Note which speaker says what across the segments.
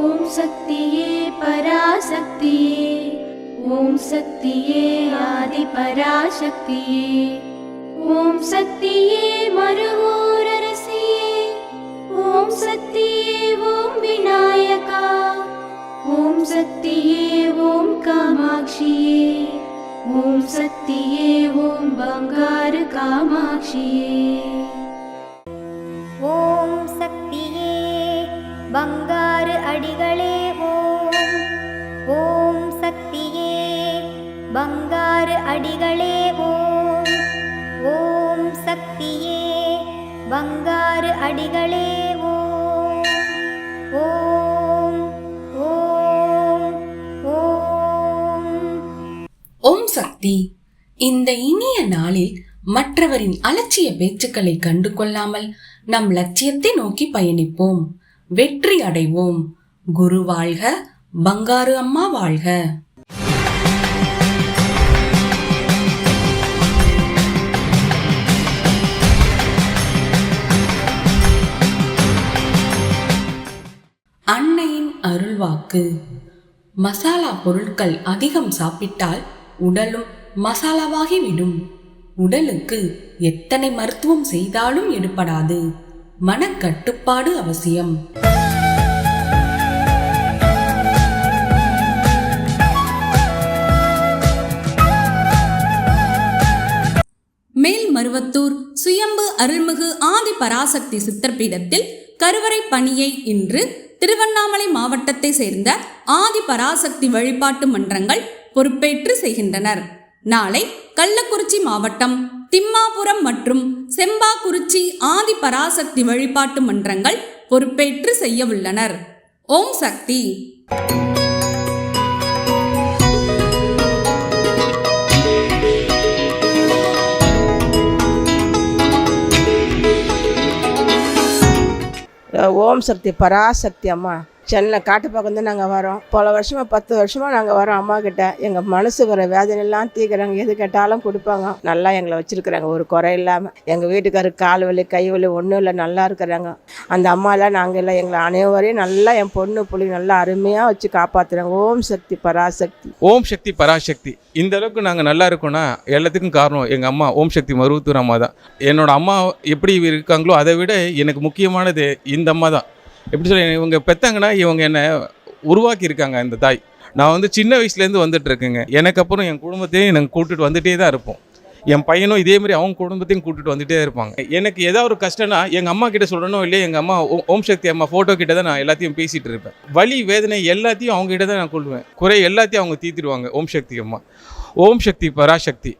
Speaker 1: ஓம் சக்தியே பராசக்தியே, ஓம் சக்தியே ஆதி பராசக்தியே, ஓம் சக்தியே மருவூர் அரசியே, ஓம் சக்தியே ஓம் விநாயகா, ஓம் சக்தியே ஓம் காமாட்சியே, ஓம் சக்தியே ஓம் பங்காரு காமாட்சியே.
Speaker 2: ஓம் சக்தியே பங்காரு அடிகளே ஓம், ஓம் சக்தியே பங்காரு அடிகளே ஓம், ஓம் சக்தியே பங்காரு அடிகளே ஓம், ஓம் ஓம் ஓம்.
Speaker 3: ஓம் சக்தி. இந்த இனிய நாளில் மற்றவரின் அலட்சிய பேச்சுக்களை கண்டு கொள்ளாமல் நம் லட்சியத்தை நோக்கி பயணிப்போம். வெற்றி அடைவோம். குரு வாழ்க, பங்காரு அம்மா வாழ்க. அன்னையின் அருள்வாக்கு. மசாலா பொருட்கள் அதிகம் சாப்பிட்டால் உடலும் மசாலாவாகிவிடும். உடலுக்கு எத்தனை மருத்துவம் செய்தாலும் எடுபடாது. மனக்கட்டுப்பாடு அவசியம்.
Speaker 4: மேல்மருவத்தூர் சுயம்பு அருள்மிகு ஆதி பராசக்தி சித்தர்பீடத்தில் கருவறை பணியை இன்று திருவண்ணாமலை மாவட்டத்தை சேர்ந்த ஆதி பராசக்தி வழிபாட்டு மன்றங்கள் பொறுப்பேற்று செய்கின்றனர். நாளை கள்ளக்குறிச்சி மாவட்டம் திம்மாபுரம் மற்றும் செம்பாக்குறிச்சி ஆதி பராசக்தி வழிபாட்டு மன்றங்கள் பொறுப்பேற்று செய்ய உள்ளனர். ஓம் சக்தி.
Speaker 5: ஓம் சக்தி பராசக்தி அம்மா. சென்னை காட்டுப்பாக்கம் தான் நாங்கள் வரோம். பல வருஷமாக 10 வருஷமாக நாங்கள் வரோம் அம்மா கிட்ட. எங்கள் மனசு வர வேதனையெல்லாம் தீர்க்குறாங்க. எது கேட்டாலும் கொடுப்பாங்க. நல்லா எங்களை வச்சுருக்குறாங்க, ஒரு குறை இல்லாமல். எங்கள் வீட்டுக்காரருக்கு கால் வலி கை வலி ஒன்றும் இல்லை, நல்லா இருக்கிறாங்க. அந்த அம்மாலாம் நாங்கள் இல்லை, எங்களை அனைவரையும் நல்லா என் பொண்ணு புள்ளி நல்லா அருமையாக வச்சு காப்பாற்றுறாங்க. ஓம் சக்தி பராசக்தி.
Speaker 6: ஓம் சக்தி பராசக்தி. இந்த அளவுக்கு நாங்கள் நல்லா இருக்கோன்னா எல்லாத்துக்கும் காரணம் எங்கள் அம்மா ஓம் சக்தி மருவத்தூர் அம்மா தான். என்னோட அம்மா எப்படி இருக்காங்களோ அதை விட எனக்கு முக்கியமானது இந்த அம்மா தான். எப்படி சொல்ல, இவங்க பெற்றாங்கன்னா இவங்க என்னை உருவாக்கி இருக்காங்க. இந்த தாய் நான் சின்ன வயசுலேருந்து வந்துட்டுருக்கேங்க. எனக்கு அப்புறம் என் குடும்பத்தையும் நாங்கள் கூப்பிட்டுட்டு வந்துகிட்டே தான் இருப்போம். என் பையனும் இதேமாதிரி அவங்க குடும்பத்தையும் கூப்பிட்டுட்டு வந்துகிட்டே இருப்பாங்க. எனக்கு ஏதாவது ஒரு கஷ்டம்னா எங்கள் அம்மா கிட்ட சொல்லணும், இல்லையா எங்கள் அம்மா ஓம் சக்தி அம்மா ஃபோட்டோ கிட்ட தான் நான் எல்லாத்தையும் பேசிகிட்டு இருப்பேன். வலி வேதனை எல்லாத்தையும் அவங்க கிட்ட தான் நான் கொள்வேன். குறை எல்லாத்தையும் அவங்க தீர்த்திடுவாங்க ஓம் சக்தி அம்மா. ஓம் சக்தி பராசக்தி.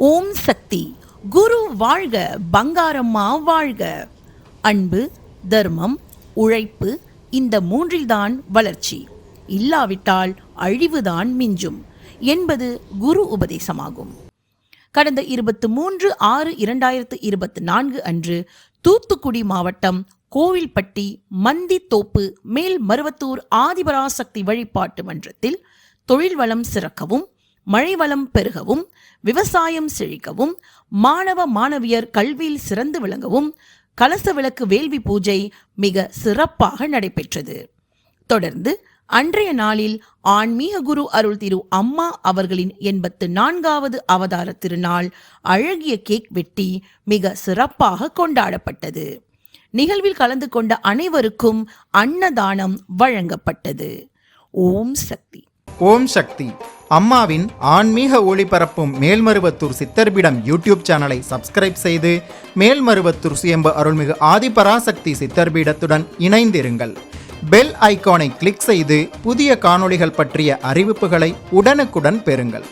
Speaker 7: ஓம் சக்தி. குரு வாழ்க, பங்காரம்மா வாழ்க. அன்பு, தர்மம், உழைப்பு இந்த மூன்றில்தான் வளர்ச்சி, இல்லாவிட்டால் அழிவுதான் மிஞ்சும் என்பது குரு உபதேசமாகும். கடந்த 23/6/2024 அன்று தூத்துக்குடி மாவட்டம் கோவில்பட்டி மந்தித்தோப்பு மேல்மருவத்தூர் ஆதிபராசக்தி வழிபாட்டு மன்றத்தில் தொழில் வளம் சிறக்கவும், மழை வளம் பெருகவும், விவசாயம் செழிக்கவும், மாணவ மாணவியர் கல்வியில் சிறந்து விளங்கவும் கலச விளக்கு வேள்வி பூஜை மிக சிறப்பாக நடைபெற்றது. தொடர்ந்து அன்றைய நாளில் ஆன்மீக குரு அருள் திரு அம்மா அவர்களின் 84வது அவதார திருநாள் அழகிய கேக் வெட்டி மிக சிறப்பாக கொண்டாடப்பட்டது. நிகழ்வில் கலந்து கொண்ட அனைவருக்கும் அன்னதானம் வழங்கப்பட்டது. ஓம் சக்தி.
Speaker 8: ஓம் சக்தி. அம்மாவின் ஆன்மீக ஒளிபரப்பும் மேல்மருவத்தூர் சித்தர்பீடம் யூடியூப் சேனலை சப்ஸ்கிரைப் செய்து மேல்மருவத்தூர் சுயம்பு அருள்மிகு ஆதிபராசக்தி சித்தர்பீடத்துடன் இணைந்திருங்கள். பெல் ஐகானை கிளிக் செய்து புதிய காணொளிகள் பற்றிய அறிவிப்புகளை உடனுக்குடன் பெறுங்கள்.